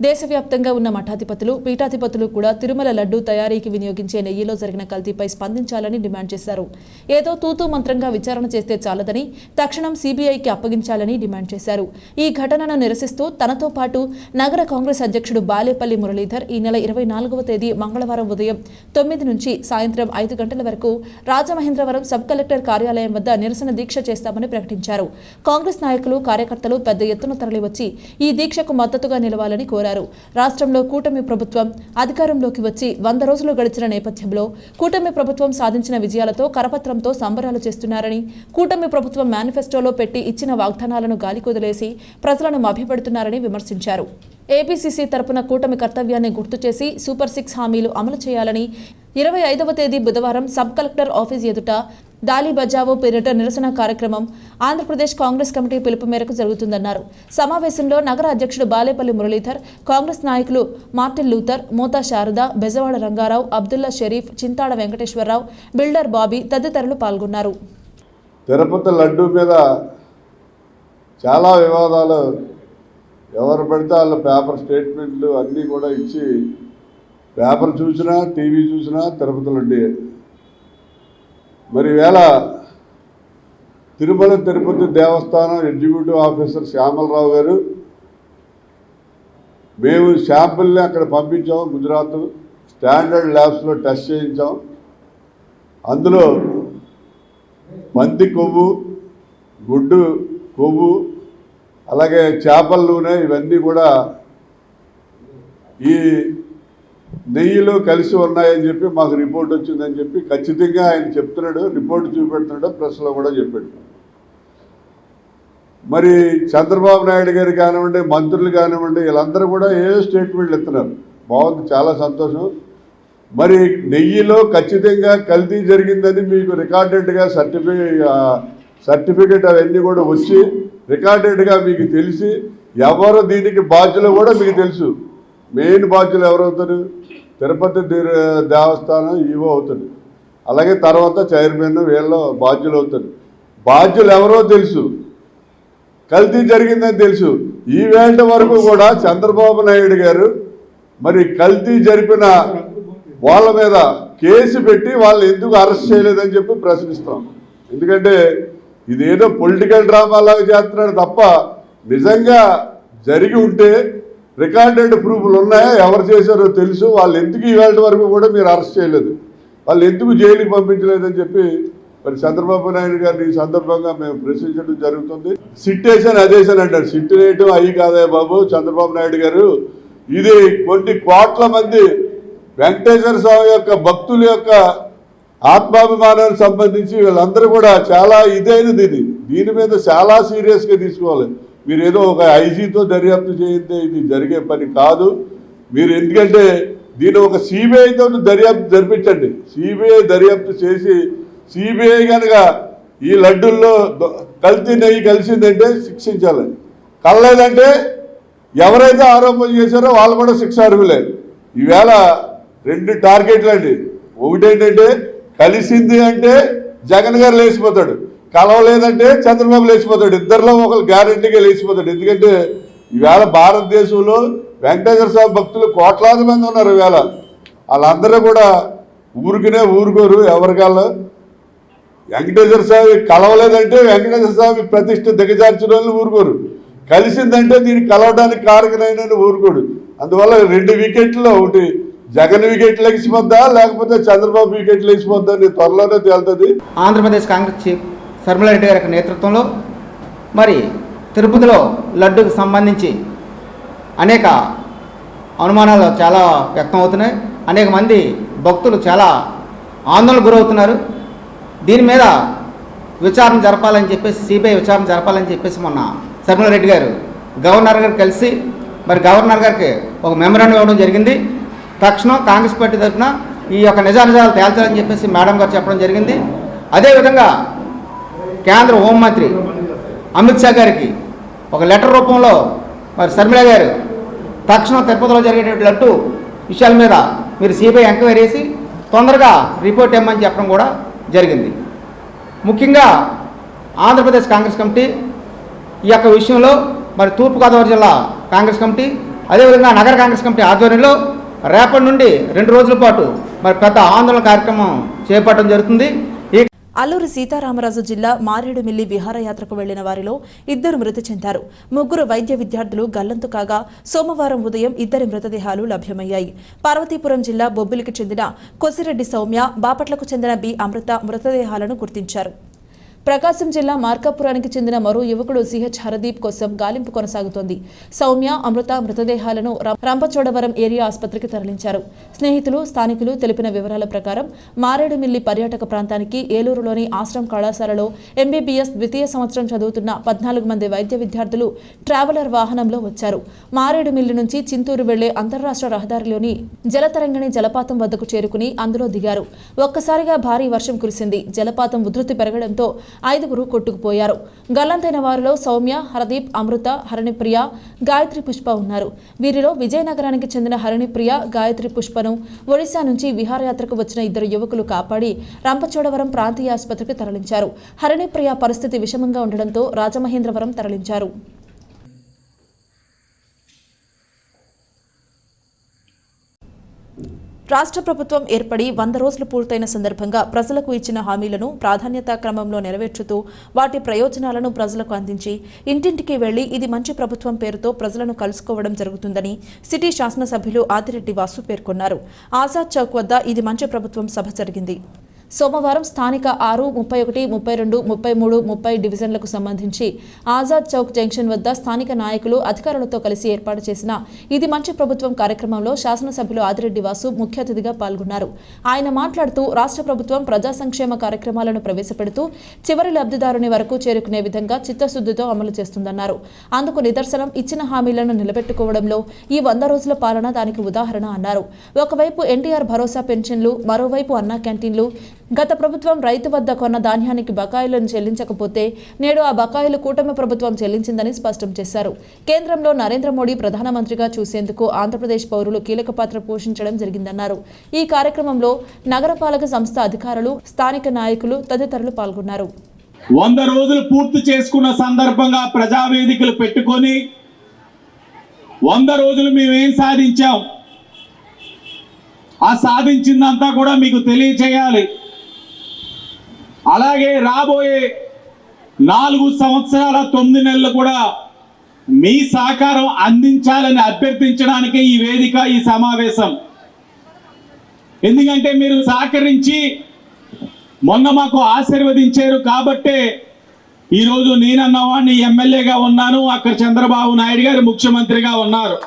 దేశవ్యాప్తంగా ఉన్న మఠాధిపతులు, పీఠాధిపతులు కూడా తిరుమల లడ్డూ తయారీకి వినియోగించే నెయ్యిలో జరిగిన కల్తీపై స్పందించాలని డిమాండ్ చేశారు. ఏదో తూతూ మంత్రంగా విచారణ చేస్తే చాలదని తక్షణం సీబీఐకి అప్పగించాలని డిమాండ్ చేశారు. ఈ ఘటనను నిరసిస్తూ తనతో పాటు నగర కాంగ్రెస్ అధ్యక్షుడు బాలేపల్లి మురళీధర్ ఈ నెల 24వ తేదీ మంగళవారం ఉదయం 9 నుంచి సాయంత్రం 5 గంటల వరకు రాజమహేంద్రవరం సబ్ కలెక్టర్ కార్యాలయం వద్ద నిరసన దీక్ష చేస్తామని ప్రకటించారు. కాంగ్రెస్ నాయకులు, కార్యకర్తలు పెద్ద ఎత్తున తరలివచ్చి ఈ దీక్షకు మద్దతుగా నిలవాలని కోరారు. రాష్ట్రంలో కూటమి ప్రభుత్వం అధికారంలోకి వచ్చి 100 రోజులు గడిచిన నేపథ్యంలో కూటమి ప్రభుత్వం సాధించిన విజయాలతో కరపత్రంతో సంబరాలు చేస్తున్నారని, కూటమి ప్రభుత్వం మేనిఫెస్టోలో పెట్టి ఇచ్చిన వాగ్దానాలను గాలికొదిలేసి ప్రజలను మభ్యపెడుతున్నారని విమర్శించారు. ఏపీసీసీ తరపున కూటమి కర్తవ్యాన్ని గుర్తు చేసి సూపర్ 6 హామీలు అమలు చేయాలని 25వ తేదీ బుధవారం సబ్ కలెక్టర్ ఆఫీస్ ఎదుట దాలి బజావో పేరిట నిరసన కార్యక్రమం ఆంధ్రప్రదేశ్ కాంగ్రెస్ కమిటీ పిలుపు మేరకు జరుగుతుందన్నారు. సమావేశంలో నగర అధ్యక్షుడు బాలేపల్లి మురళీధర్, కాంగ్రెస్ నాయకులు మార్టిన్ లూథర్, మోతా శారద, బెజవాడ రంగారావు, అబ్దుల్లా షరీఫ్, చింతాడ వెంకటేశ్వరరావు, బిల్డర్ బాబీ తదితరులు పాల్గొన్నారు. తిరుపతి లడ్డూ మీద చాలా వివాదాలు, ఎవరు పడితే వాళ్ళ పేపర్ స్టేట్మెంట్లు అన్నీ కూడా ఇచ్చి పేపర్ చూసినా టీవీ చూసినా తిరుపతి లడ్డూ. మరి వేళ తిరుపతి దేవస్థానం ఎగ్జిక్యూటివ్ ఆఫీసర్ శ్యామలరావు గారు, మేము శాంపుల్ని అక్కడ పంపించాం. గుజరాత్ స్టాండర్డ్ ల్యాబ్స్లో టెస్ట్ చేయించాం. అందులో పంది కొవ్వు, గుడ్డు కొవ్వు, అలాగే చేపల నూనె ఇవన్నీ కూడా ఈ నెయ్యిలో కలిసి ఉన్నాయని చెప్పి మాకు రిపోర్ట్ వచ్చిందని చెప్పి ఖచ్చితంగా ఆయన చెప్తున్నాడు. రిపోర్ట్ చూపెడుతున్నాడు, ప్రెస్లో కూడా చెప్పాడు. మరి చంద్రబాబు నాయుడు గారు కానివ్వండి, మంత్రులు కానివ్వండి, వీళ్ళందరూ కూడా ఏ స్టేట్మెంట్లు ఇస్తున్నారు. బాగుంది, చాలా సంతోషం. మరి నెయ్యిలో ఖచ్చితంగా కల్తీ జరిగిందని మీకు రికార్డెడ్గా సర్టిఫికేట్ అవన్నీ కూడా వచ్చి రికార్డెడ్గా మీకు తెలిసి ఎవరు దీనికి బాధ్యులు కూడా మీకు తెలుసు. మెయిన్ బాధ్యులు ఎవరవుతారు? తిరుపతి దేవస్థానం ఈవో అవుతాడు. అలాగే తర్వాత చైర్మన్, వీళ్ళు బాధ్యులు అవుతారు. బాధ్యులు ఎవరో తెలుసు, కల్తీ జరిగిందని తెలుసు. ఈవేళ వరకు కూడా చంద్రబాబు నాయుడు గారు మరి కల్తీ జరిపిన వాళ్ళ మీద కేసు పెట్టి వాళ్ళు ఎందుకు అరెస్ట్ చేయలేదని చెప్పి ప్రశ్నిస్తాం. ఎందుకంటే ఇదేదో పొలిటికల్ డ్రామా లాగా చేస్తున్నాడు తప్ప నిజంగా జరిగి ఉంటే రికార్డెడ్ ప్రూఫ్లు ఉన్నాయా, ఎవరు చేశారో తెలుసు. వాళ్ళు ఎందుకు ఈవేళ వరకు కూడా మీరు అరెస్ట్ చేయలేదు, వాళ్ళు ఎందుకు జైలుకి పంపించలేదని చెప్పి మరి చంద్రబాబు నాయుడు గారిని ఈ సందర్భంగా మేము ప్రశ్నించడం జరుగుతుంది. సిట్టేషన్ అదేషన్ అంటారు. సిట్ వేయటం అయ్యి కాదా బాబు చంద్రబాబు నాయుడు గారు? ఇది కొన్ని కోట్ల మంది వెంకటేశ్వర స్వామి యొక్క భక్తుల యొక్క ఆత్మాభిమానానికి సంబంధించి వీళ్ళందరూ కూడా చాలా ఇదైనది. దీని మీద చాలా సీరియస్గా తీసుకోవాలి. మీరు ఏదో ఒక ఐజీతో దర్యాప్తు చేయితే ఇది జరిగే పని కాదు. మీరు ఎందుకంటే దీని ఒక సిబిఐతో దర్యాప్తు జరిపించండి. సిబిఐ దర్యాప్తు చేసి సిబిఐ కనుక ఈ లడ్డూల్లో కల్తీ నెయ్యి కలిసిందంటే శిక్షించాలి. కలలేదంటే ఎవరైతే ఆరోపణ చేశారో వాళ్ళు కూడా శిక్ష అర్హులే. ఈవేళ 2 టార్గెట్లు అండి. ఒకటేంటంటే కలిసింది అంటే జగన్ గారు లేచిపోతాడు, కలవలేదంటే చంద్రబాబు లేచిపోతాడు. ఇద్దరిలో ఒకరు గ్యారంటీగా లేచిపోతాడు. ఎందుకంటే ఈవేళ భారతదేశంలో వెంకటేశ్వర స్వామి భక్తులు కోట్లాది మంది ఉన్నారు. ఈవేళ వాళ్ళందరూ కూడా ఊరుకోరు. ఎవరికాళ్ళు వెంకటేశ్వర స్వామి కలవలేదంటే వెంకటేశ్వర స్వామి ప్రతిష్ఠ దిగజార్చిన వాళ్ళు ఊరుకోరు. కలిసిందంటే దీన్ని కలవడానికి కారకునైన ఊరుకోడు. అందువల్ల 2 వికెట్లో ఒకటి జగన్ వికెట్లు లెగిసిపోద్దా లేకపోతే చంద్రబాబు వికెట్లు లెగిసిపోద్దా అని త్వరలోనే తేలుతుంది. ఆంధ్రప్రదేశ్ కాంగ్రెస్ చీఫ్ శర్మిలారెడ్డి గారి నేతృత్వంలో మరి తిరుపతిలో లడ్డూకి సంబంధించి అనేక అనుమానాలు చాలా వ్యక్తం అవుతున్నాయి. అనేక మంది భక్తులు చాలా ఆందోళనకు గురవుతున్నారు. దీని మీద విచారణ జరపాలని చెప్పేసి సిబిఐ విచారణ జరపాలని చెప్పేసి మొన్న శర్మిలారెడ్డి గారు గవర్నర్ గారు కలిసి మరి గవర్నర్ గారికి ఒక మెమరాండం ఇవ్వడం జరిగింది. తక్షణం కాంగ్రెస్ పార్టీ తరఫున ఈ యొక్క నిజానిజాలు తేల్చాలని చెప్పేసి మేడం గారు చెప్పడం జరిగింది. అదేవిధంగా కేంద్ర హోంమంత్రి అమిత్ షా గారికి ఒక లెటర్ రూపంలో మరి శర్మిల గారు తక్షణం తిరుపతిలో జరిగేటువంటి లడ్డు విషయాల మీద మీరు సిబిఐ ఎంక్వైరీ చేసి తొందరగా రిపోర్ట్ ఇవ్వమని చెప్పడం కూడా జరిగింది. ముఖ్యంగా ఆంధ్రప్రదేశ్ కాంగ్రెస్ కమిటీ ఈ యొక్క విషయంలో మరి తూర్పుగోదావరి జిల్లా కాంగ్రెస్ కమిటీ అదేవిధంగా నగర కాంగ్రెస్ కమిటీ ఆధ్వర్యంలో రేపటి నుండి 2 రోజుల పాటు మరి పెద్ద ఆందోళన కార్యక్రమం చేపట్టడం జరుగుతుంది. అల్లూరి సీతారామరాజు జిల్లా మారేడుమిల్లి విహారయాత్రకు వెళ్లిన వారిలో 2 మృతి చెందారు. 3 వైద్య విద్యార్థులు గల్లంతు కాగా సోమవారం ఉదయం 2 మృతదేహాలు లభ్యమయ్యాయి. పార్వతీపురం జిల్లా బొబ్బిలికి చెందిన కొసిరెడ్డి సౌమ్య, బాపట్లకు చెందిన బి అమృత మృతదేహాలను గుర్తించారు. ప్రకాశం జిల్లా మార్కాపురానికి చెందిన మరో యువకుడు సిహెచ్ హరదీప్ కోసం గాలింపు కొనసాగుతోంది. సౌమ్య, అమృత మృతదేహాలను రంపచోడవరం ఏరియా ఆసుపత్రికి తరలించారు. స్నేహితులు, స్థానికులు తెలిపిన వివరాల ప్రకారం మారేడుమిల్లి పర్యాటక ప్రాంతానికి ఏలూరులోని ఆశ్రమ్ కళాశాలలో ఎంబీబీఎస్ ద్వితీయ సంవత్సరం చదువుతున్న 14 మంది వైద్య విద్యార్థులు ట్రావెలర్ వాహనంలో వచ్చారు. మారేడుమిల్లి నుంచి చింతూరు వెళ్లే అంతర్రాష్ట్ర రహదారిలోని జలతరంగిణి జలపాతం వద్దకు చేరుకుని అందులో దిగారు. ఒక్కసారిగా భారీ వర్షం కురిసింది. జలపాతం ఉధృతి పెరగడంతో 5 కొట్టుకుపోయారు. గల్లంతైన వారిలో సౌమ్య, హరదీప్, అమృత, హరిణిప్రియ, గాయత్రి పుష్ప ఉన్నారు. వీరిలో విజయనగరానికి చెందిన హరిణిప్రియ, గాయత్రి పుష్పను ఒడిశా నుంచి విహారయాత్రకు వచ్చిన 2 యువకులు కాపాడి రంపచోడవరం ప్రాంతీయ ఆసుపత్రికి తరలించారు. హరిణిప్రియ పరిస్థితి విషమంగా ఉండడంతో రాజమహేంద్రవరం తరలించారు. రాష్ట్ర ప్రభుత్వం ఏర్పడి 100 రోజులు పూర్తయిన సందర్భంగా ప్రజలకు ఇచ్చిన హామీలను ప్రాధాన్యతా క్రమంలో నెరవేర్చుతూ వాటి ప్రయోజనాలను ప్రజలకు అందించి ఇంటింటికి వెళ్లి ఇది మంచి ప్రభుత్వం పేరుతో ప్రజలను కలుసుకోవడం జరుగుతుందని సిటీ శాసనసభ్యులు ఆదిరెడ్డి వాసు పేర్కొన్నారు. ఆజాద్ చౌక్ వద్ద ఇది మంచి ప్రభుత్వం సభ జరిగింది. సోమవారం స్థానిక 6, 31, 32, 33, 30 డివిజన్లకు సంబంధించి ఆజాద్ చౌక్ జంక్షన్ వద్ద స్థానిక నాయకులు, అధికారులతో కలిసి ఏర్పాటు చేసిన ఇది మంచి ప్రభుత్వం కార్యక్రమంలో శాసనసభ్యులు ఆదిరెడ్డి వాసు ముఖ్య అతిథిగా పాల్గొన్నారు. ఆయన మాట్లాడుతూ రాష్ట్ర ప్రభుత్వం ప్రజా సంక్షేమ కార్యక్రమాలను ప్రవేశపెడుతూ చివరి లబ్ధిదారుని వరకు చేరుకునే విధంగా చిత్తశుద్ధితో అమలు చేస్తుందన్నారు. అందుకు నిదర్శనం ఇచ్చిన హామీలను నిలబెట్టుకోవడంలో ఈ 100 రోజుల పాలన దానికి ఉదాహరణ అన్నారు. ఒకవైపు ఎన్టీఆర్ భరోసా పెన్షన్లు, మరోవైపు అన్నా క్యాంటీన్లు. గత ప్రభుత్వం రైతు వద్ద కొన్న ధాన్యానికి బకాయిలను చెల్లించకపోతే నేడు ఆ బకాయిలు కూటమి ప్రభుత్వం చెల్లించిందని స్పష్టం చేశారు. కేంద్రంలో నరేంద్ర మోడీ ప్రధానమంత్రిగా చూసేందుకు ఆంధ్రప్రదేశ్ పౌరులు కీలక పాత్ర పోషించడం జరిగిందన్నారు. ఈ కార్యక్రమంలో నగరపాలక సంస్థ అధికారులు, స్థానిక నాయకులు తదితరులు పాల్గొన్నారు. 100 రోజులు పూర్తి చేసుకున్న సందర్భంగా ప్రజావేదికలు పెట్టుకొని 100 రోజులు మేమేం సాధించాం, ఆ సాధించిందంతా కూడా మీకు తెలియచేయాలి. అలాగే రాబోయే 4 సంవత్సరాల 9 నెలలు కూడా మీ సహకారం అందించాలని అభ్యర్థించడానికి ఈ వేదిక, ఈ సమావేశం. ఎందుకంటే మీరు సహకరించి మొన్న మాకు ఆశీర్వదించారు కాబట్టే ఈరోజు నేనన్నవాడిని ఎమ్మెల్యేగా ఉన్నాను, అక్కడ చంద్రబాబు నాయుడు గారు ముఖ్యమంత్రిగా ఉన్నారు.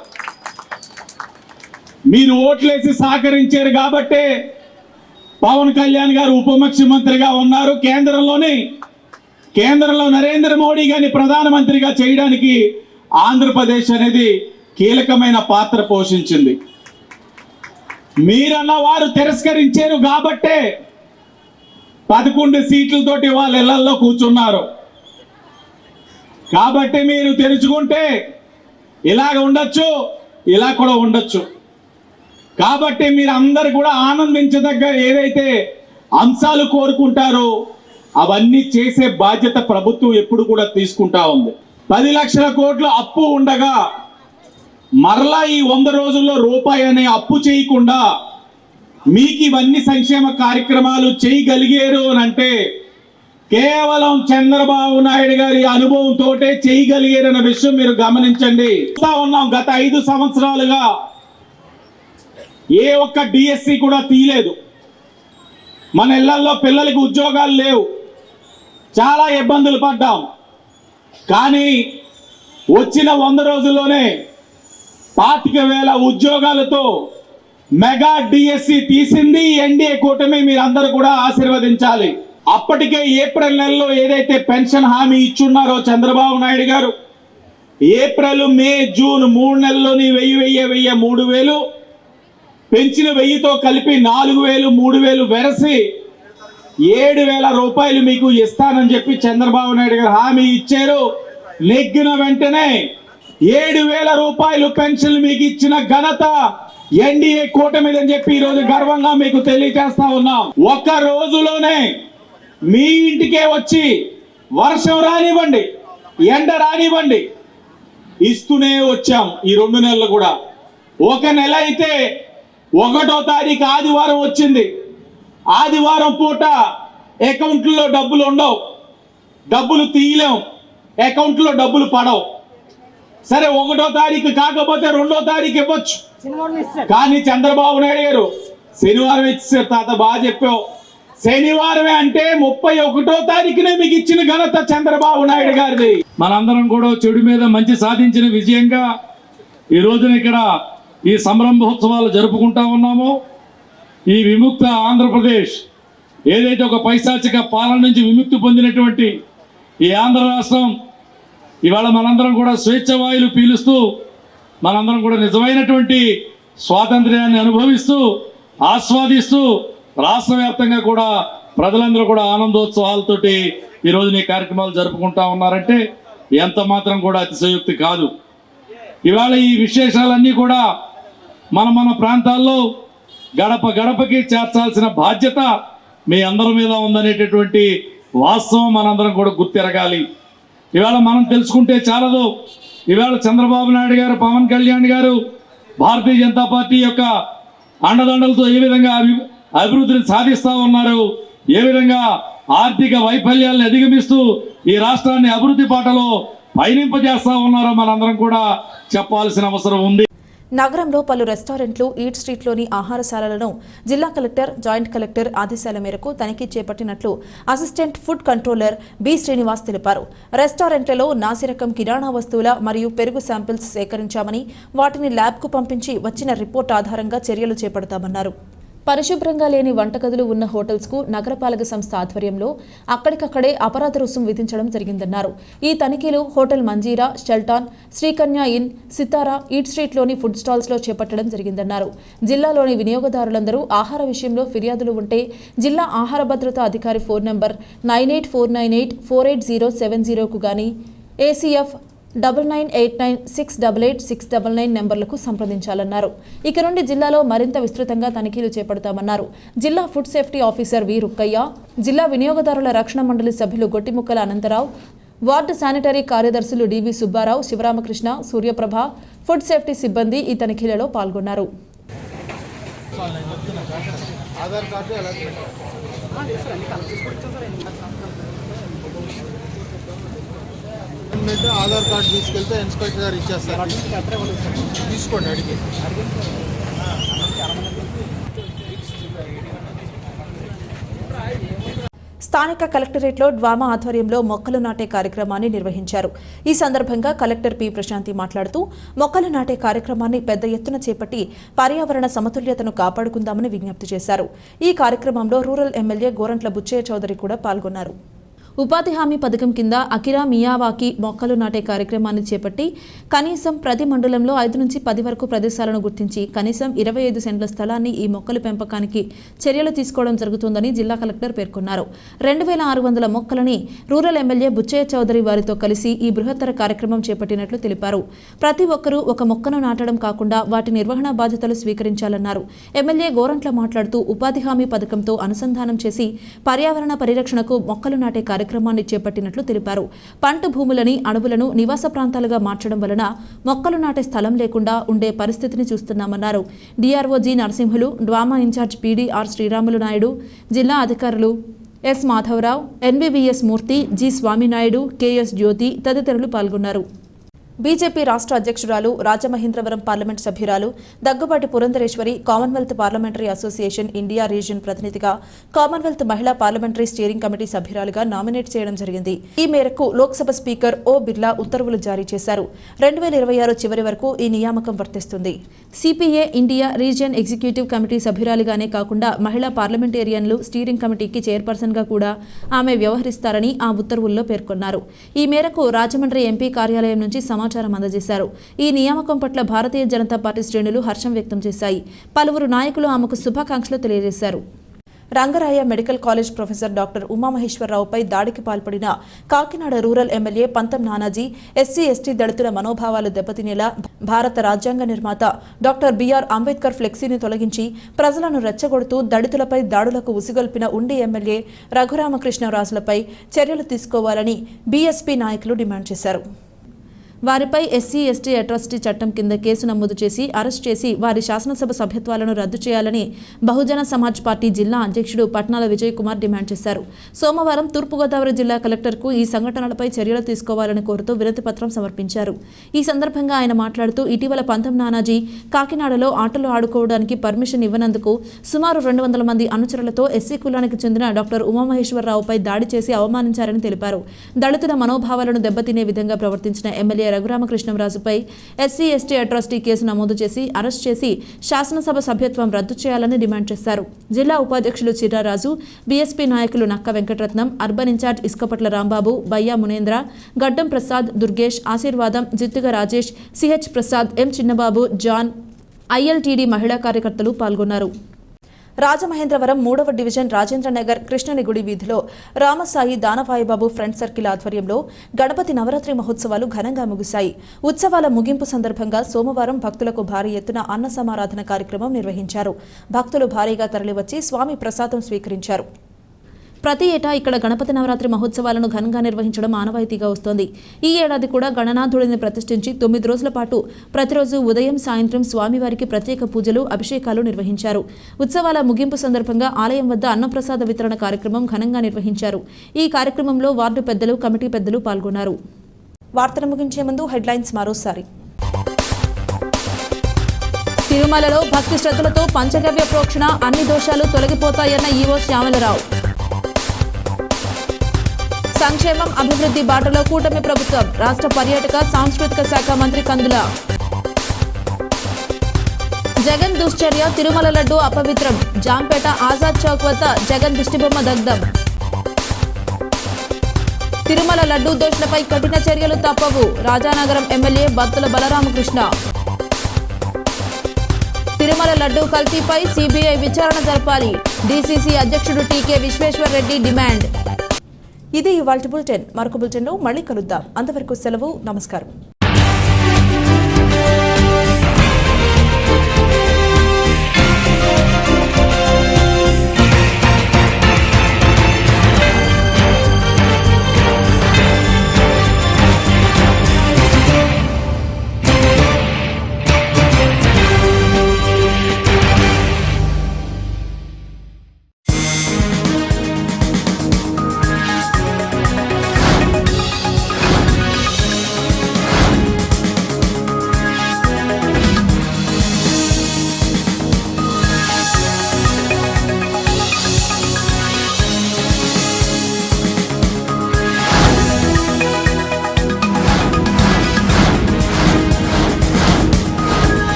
మీరు ఓట్లేసి సహకరించారు కాబట్టే పవన్ కళ్యాణ్ గారు ఉప ముఖ్యమంత్రిగా ఉన్నారు. కేంద్రంలో నరేంద్ర మోడీ గారిని ప్రధానమంత్రిగా చేయడానికి ఆంధ్రప్రదేశ్ అనేది కీలకమైన పాత్ర పోషించింది. మీరన్న వారు తిరస్కరించారు కాబట్టే 11 సీట్లతోటి వాళ్ళ ఇళ్లలో కూర్చున్నారు. కాబట్టి మీరు తెరుచుకుంటే ఇలాగ ఉండొచ్చు, ఇలా కూడా ఉండొచ్చు. కాబట్టి మీరు అందరు కూడా ఆనందించదగ్గ ఏదైతే అంశాలు కోరుకుంటారో అవన్నీ చేసే బాధ్యత ప్రభుత్వం ఎప్పుడు కూడా తీసుకుంటా ఉంది. 10 లక్షల కోట్ల అప్పు ఉండగా మరలా ఈ 100 రోజుల్లో రూపాయి అనే అప్పు చేయకుండా మీకు ఇవన్నీ సంక్షేమ కార్యక్రమాలు చేయగలిగారు అని అంటే కేవలం చంద్రబాబు నాయుడు గారి అనుభవంతోటే చేయగలిగారన్న విషయం మీరు గమనించండి. ఉన్నాం గత 5 సంవత్సరాలుగా ఏ ఒక్క డిఎస్సి కూడా తీయలేదు. మన ఇళ్లలో పిల్లలకి ఉద్యోగాలు లేవు, చాలా ఇబ్బందులు పడ్డాం. కానీ వచ్చిన 100 రోజుల్లోనే 25,000 ఉద్యోగాలతో మెగా డిఎస్సి తీసింది ఎన్డీఏ కూటమి. మీరందరూ కూడా ఆశీర్వదించాలి. అప్పటికే ఏప్రిల్ నెలలో ఏదైతే పెన్షన్ హామీ ఇచ్చున్నారో చంద్రబాబు నాయుడు గారు, ఏప్రిల్ మే జూన్ 3 నెలల్లోని 1000 3,000 పెంచిన 1000తో కలిపి 4,000 3,000 వెరసి 7,000 రూపాయలు మీకు ఇస్తానని చెప్పి చంద్రబాబు నాయుడు గారు హామీ ఇచ్చారు. నెగ్గిన వెంటనే 7,000 రూపాయలు పెన్షన్ మీకు ఇచ్చిన ఘనత ఎన్డీఏ కూటమిదని చెప్పి ఈరోజు గర్వంగా మీకు తెలియజేస్తా ఉన్నాం. ఒక్క రోజులోనే మీ ఇంటికే వచ్చి వర్షం రానివ్వండి, ఎండ రానివ్వండి, ఇస్తూనే వచ్చాం. ఈ 2 నెలలు కూడా. ఒక నెల అయితే 1వ తారీఖు ఆదివారం వచ్చింది. ఆదివారం పూట అకౌంట్లో డబ్బులు ఉండవు, డబ్బులు తీయలేం, అకౌంట్లో డబ్బులు పడవు. సరే 1వ తారీఖు కాకపోతే 2వ తారీఖు ఇవ్వచ్చు. కానీ చంద్రబాబు నాయుడు గారు శనివారం ఇచ్చారు. తాత బాగా చెప్పావు. శనివారమే అంటే 31వ తారీఖునే మీకు ఇచ్చిన ఘనత చంద్రబాబు నాయుడు గారిది. మనందరం కూడా చెడు మీద మంచి సాధించిన విజయంగా ఈ రోజున ఇక్కడ ఈ సంరంభోత్సవాలు జరుపుకుంటా ఉన్నాము. ఈ విముక్త ఆంధ్రప్రదేశ్ ఏదైతే ఒక పైశాచిక పాలన నుంచి విముక్తి పొందినటువంటి ఈ ఆంధ్ర రాష్ట్రం ఇవాళ మనందరం కూడా స్వేచ్ఛ వాయులు పీలుస్తూ మనందరం కూడా నిజమైనటువంటి స్వాతంత్ర్యాన్ని అనుభవిస్తూ ఆస్వాదిస్తూ రాష్ట్ర వ్యాప్తంగా కూడా ప్రజలందరూ కూడా ఆనందోత్సవాలతోటి ఈరోజు ఈ కార్యక్రమాలు జరుపుకుంటా ఉన్నారంటే ఎంత మాత్రం కూడా అతిశయోక్తి కాదు. ఇవాళ ఈ విశేషాలన్నీ కూడా మన ప్రాంతాల్లో గడప గడపకి చేర్చాల్సిన బాధ్యత మీ అందరి మీద ఉందనేటటువంటి వాస్తవం మనందరం కూడా గుర్తిరగాలి. ఇవాళ మనం తెలుసుకుంటే చాలదు. ఇవాళ చంద్రబాబు నాయుడు గారు, పవన్ కళ్యాణ్ గారు భారతీయ జనతా పార్టీ యొక్క అండదండలతో ఏ విధంగా అభివృద్ధిని సాధిస్తూ ఉన్నారు, ఏ విధంగా ఆర్థిక వైఫల్యాలను అధిగమిస్తూ ఈ రాష్ట్రాన్ని అభివృద్ధి బాటలో పయనింపజేస్తూ ఉన్నారో మనందరం కూడా చెప్పాల్సిన అవసరం ఉంది. నగరంలో పలు రెస్టారెంట్లు, ఈట్ స్ట్రీట్లోని ఆహారశాలలను జిల్లా కలెక్టర్, జాయింట్ కలెక్టర్ ఆదేశాల మేరకు తనిఖీ చేపట్టినట్లు assistant food controller B Srinivas తెలిపారు. రెస్టారెంట్లలో నాసిరకం కిరాణా వస్తువుల మరియు పెరుగు శాంపిల్స్ సేకరించామని, వాటిని ల్యాబ్కు పంపించి వచ్చిన రిపోర్ట్ ఆధారంగా చర్యలు చేపడతామన్నారు. పరిశుభ్రంగా లేని వంటగదులు ఉన్న హోటల్స్కు నగరపాలక సంస్థ ఆధ్వర్యంలో అక్కడికక్కడే అపరాధ రుసుం విధించడం జరిగిందన్నారు. ఈ తనిఖీలు hotel Manjira, Shelton, Srikanya inn, Sitara, eat స్ట్రీట్లోని ఫుడ్ స్టాల్స్లో చేపట్టడం జరిగిందన్నారు. జిల్లాలోని వినియోగదారులందరూ ఆహార విషయంలో ఫిర్యాదులు ఉంటే జిల్లా ఆహార భద్రతా అధికారి ఫోన్ నంబర్ 9849848070కు గాని ACF 9989688699 నెంబర్లకు సంప్రదించాలన్నారు. ఇక నుండి జిల్లాలో మరింత విస్తృతంగా తనిఖీలు చేపడతామన్నారు. జిల్లా ఫుడ్ సేఫ్టీ ఆఫీసర్ వి రుక్కయ్య, జిల్లా వినియోగదారుల రక్షణ మండలి సభ్యులు గొట్టిముక్కల అనంతరావు, వార్డు శానిటరీ కార్యదర్శులు డివి సుబ్బారావు, శివరామకృష్ణ, సూర్యప్రభ, ఫుడ్ సేఫ్టీ సిబ్బంది ఈ తనిఖీలలో పాల్గొన్నారు. ఆధార్ కార్డు తీసుకెళ్తే ఇన్స్పెక్టర్ గారు ఇచ్చేస్తారు. తీసుకోండి అడిగి. స్థానిక కలెక్టరేట్లో డ్వామా ఆధ్వర్యంలో మొక్కలు నాటే కార్యక్రమాన్ని నిర్వహించారు. ఈ సందర్భంగా కలెక్టర్ పి ప్రశాంతి మాట్లాడుతూ మొక్కలు నాటే కార్యక్రమాన్ని పెద్ద ఎత్తున చేపట్టి పర్యావరణ సమతుల్యతను కాపాడుకుందామని విజ్ఞప్తి చేశారు. ఈ కార్యక్రమంలో రూరల్ ఎమ్మెల్యే గోరంట్ల బుచ్చయ్య చౌదరి కూడా పాల్గొన్నారు. ఉపాధి హామీ పథకం కింద అకిరా మియావాకి మొక్కలు నాటే కార్యక్రమాన్ని చేపట్టి కనీసం ప్రతి మండలంలో 5 నుంచి 10 వరకు ప్రదేశాలను గుర్తించి కనీసం 25 సెంట్ల స్థలాన్ని ఈ మొక్కల పెంపకానికి చర్యలు తీసుకోవడం జరుగుతుందని జిల్లా కలెక్టర్ పేర్కొన్నారు. 2600 మొక్కలని రూరల్ ఎమ్మెల్యే బుచ్చయ్య చౌదరి వారితో కలిసి ఈ బృహత్తర కార్యక్రమం చేపట్టినట్లు తెలిపారు. ప్రతి ఒక్కరూ ఒక మొక్కను నాటడం కాకుండా వాటి నిర్వహణ బాధ్యతలు స్వీకరించాలన్నారు. ఎమ్మెల్యే గోరంట్ల మాట్లాడుతూ ఉపాధి హామీ పథకంతో అనుసంధానం చేసి పర్యావరణ పరిరక్షణకు మొక్కలు నాటే కార్యక్రమాన్ని చేపట్టినట్లు తెలిపారు. పంట భూములని అడవులను నివాస ప్రాంతాలుగా మార్చడం వలన మొక్కలు నాటే స్థలం లేకుండా ఉండే పరిస్థితిని చూస్తున్నామన్నారు. DRO G Narasimhulu, DWAMA incharge PD R Sriramulu Naidu, జిల్లా అధికారులు S Madhavarao, NBVS Murthy, G Swaminaidu, KS Jyothi తదితరులు పాల్గొన్నారు. బీజేపీ రాష్ట్ర అధ్యక్షురాలు, రాజమహేంద్రవరం పార్లమెంట్ సభ్యురాలు Daggubati Purandeswari commonwealth parliamentary association India region ప్రతినిధిగా కామన్వెల్త్ మహిళా పార్లమెంటరీ స్టీరింగ్ కమిటీ సభ్యురాలుగా నామినేట్ చేయడం జరిగింది. ఈ మేరకు లోక్సభ స్పీకర్ ఓ బిర్లా ఉత్తర్వులు జారీ చేశారు. 2026 చివరి వరకు ఈ నియామకం వర్తిస్తుంది. CPA India region executive committee సభ్యురాలిగానే కాకుండా మహిళా పార్లమెంటేరియన్లు స్టీరింగ్ కమిటీకి చైర్పర్సన్గా కూడా ఆమె వ్యవహరిస్తారని ఆ ఉత్తర్వుల్లో పేర్కొన్నారు. ఈ మేరకు రాజమండ్రి ఎంపీ కార్యాలయం నుంచి సమాచారం అందజేశారు. ఈ నియామకం పట్ల భారతీయ జనతా పార్టీ శ్రేణులు హర్షం వ్యక్తం చేశాయి. పలువురు నాయకులు ఆమెకు శుభాకాంక్షలు తెలియజేశారు. Rangaraya medical college professor doctor ఉమామహేశ్వరరావుపై దాడికి పాల్పడిన కాకినాడ రూరల్ ఎమ్మెల్యే పంతం నానాజీ ఎస్సీ ఎస్టీ దళితుల మనోభావాలు దెబ్బతినేలా భారత రాజ్యాంగ నిర్మాత డాక్టర్ బిఆర్ అంబేద్కర్ ఫ్లెక్సీని తొలగించి ప్రజలను రెచ్చగొడుతూ దళితులపై దాడులకు ఉసిగొల్పిన ఉండి ఎమ్మెల్యే రఘురామకృష్ణరాజులపై చర్యలు తీసుకోవాలని బీఎస్పీ నాయకులు డిమాండ్ చేశారు. వారిపై ఎస్సీ ఎస్టీ అట్రాసిటీ చట్టం కింద కేసు నమోదు చేసి అరెస్ట్ చేసి వారి శాసనసభ సభ్యత్వాలను రద్దు చేయాలని బహుజన సమాజ్ పార్టీ జిల్లా అధ్యక్షుడు పట్నాల విజయ్ కుమార్ డిమాండ్ చేశారు. సోమవారం తూర్పుగోదావరి జిల్లా కలెక్టర్కు ఈ సంఘటనలపై చర్యలు తీసుకోవాలని కోరుతూ వినతి పత్రం సమర్పించారు. ఈ సందర్భంగా ఆయన మాట్లాడుతూ ఇటీవల పంతం నానాజీ కాకినాడలో ఆటలు ఆడుకోవడానికి పర్మిషన్ ఇవ్వనందుకు సుమారు 200 మంది అనుచరులతో ఎస్సీ కులానికి చెందిన డాక్టర్ ఉమామహేశ్వరరావుపై దాడి చేసి అవమానించారని తెలిపారు. దళితుల మనోభావాలను దెబ్బతినే విధంగా ప్రవర్తించిన ఎమ్మెల్యే రఘురామకృష్ణరాజుపై ఎస్సీ ఎస్టీ అట్రాసిటీ కేసు నమోదు చేసి అరెస్ట్ చేసి శాసనసభ సభ్యత్వం రద్దు చేయాలని డిమాండ్ చేశారు. జిల్లా ఉపాధ్యక్షులు చిర్రారాజు, బీఎస్పీ నాయకులు నక్క వెంకటరత్నం, అర్బన్ ఇన్ఛార్జ్ ఇసుకపట్ల రాంబాబు, బయ్యా మునేంద్ర, గడ్డం ప్రసాద్, దుర్గేష్, ఆశీర్వాదం, జిత్తుగ రాజేష్, సిహెచ్ ప్రసాద్, ఎం చిన్నబాబు, జాన్, ఐఎల్టీడీ మహిళా కార్యకర్తలు పాల్గొన్నారు. రాజమహేంద్రవరం 3వ డివిజన్ రాజేంద్రనగర్ కృష్ణని గుడి వీధిలో రామసాయి దానవాయిబాబు ఫ్రెండ్ సర్కిల్ ఆధ్వర్యంలో గణపతి నవరాత్రి మహోత్సవాలు ఘనంగా ముగిశాయి. ఉత్సవాల ముగింపు సందర్భంగా సోమవారం భక్తులకు భారీ ఎత్తున అన్న సమారాధన కార్యక్రమం నిర్వహించారు. భక్తులు భారీగా తరలివచ్చి స్వామి ప్రసాదం స్వీకరించారు. ప్రతి ఏటా ఇక్కడ గణపతి నవరాత్రి మహోత్సవాలను ఘనంగా నిర్వహించడం ఆనవాయితీగా వస్తోంది. ఈ ఏడాది కూడా గణనాథుడిని ప్రతిష్ఠించి 9 రోజుల పాటు ప్రతిరోజు ఉదయం సాయంత్రం స్వామివారికి ప్రత్యేక పూజలు, అభిషేకాలు నిర్వహించారు. ఉత్సవాల ముగింపు సందర్భంగా ఆలయం వద్ద అన్నప్రసాద వితరణ కార్యక్రమం ఘనంగా నిర్వహించారు. ఈ కార్యక్రమంలో వార్డు పెద్దలు, కమిటీ పెద్దలు పాల్గొన్నారు. వార్తను ముగించే ముందు హెడ్లైన్స్ మరోసారి. తిరుమలలో భక్తి శ్రద్ధలతో పంచగవ్య ప్రోక్షణ, అన్ని దోషాలు తొలగిపోతాయన్న ఈవో శ్యామలరావు. సంక్షేమం, అభివృద్ధి బాటలో కూటమి ప్రభుత్వం, రాష్ట్ర పర్యాటక సాంస్కృతిక శాఖ మంత్రి కందుల. జగన్ దుశ్చర్య, తిరుమల లడ్డు అపవిత్రం, జాంపేట ఆజాద్ చౌక్ వద్ద జగన్ దిష్టిబొమ్మ దగ్ధం. తిరుమల లడ్డు దోషులపై కఠిన చర్యలు తప్పవు, రాజానగరం ఎమ్మెల్యే బత్తుల బలరామకృష్ణ. తిరుమల లడ్డు కల్తీపై సిబిఐ విచారణ జరపాలి, డీసీసీ అధ్యక్షుడు టీకే విశ్వేశ్వర్ రెడ్డి డిమాండ్. ఇది ఇవాల్టి బులెటిన్. మరొక బులెటిన్లో మళ్ళీ కలుద్దాం. అంతవరకు సెలవు. నమస్కారం.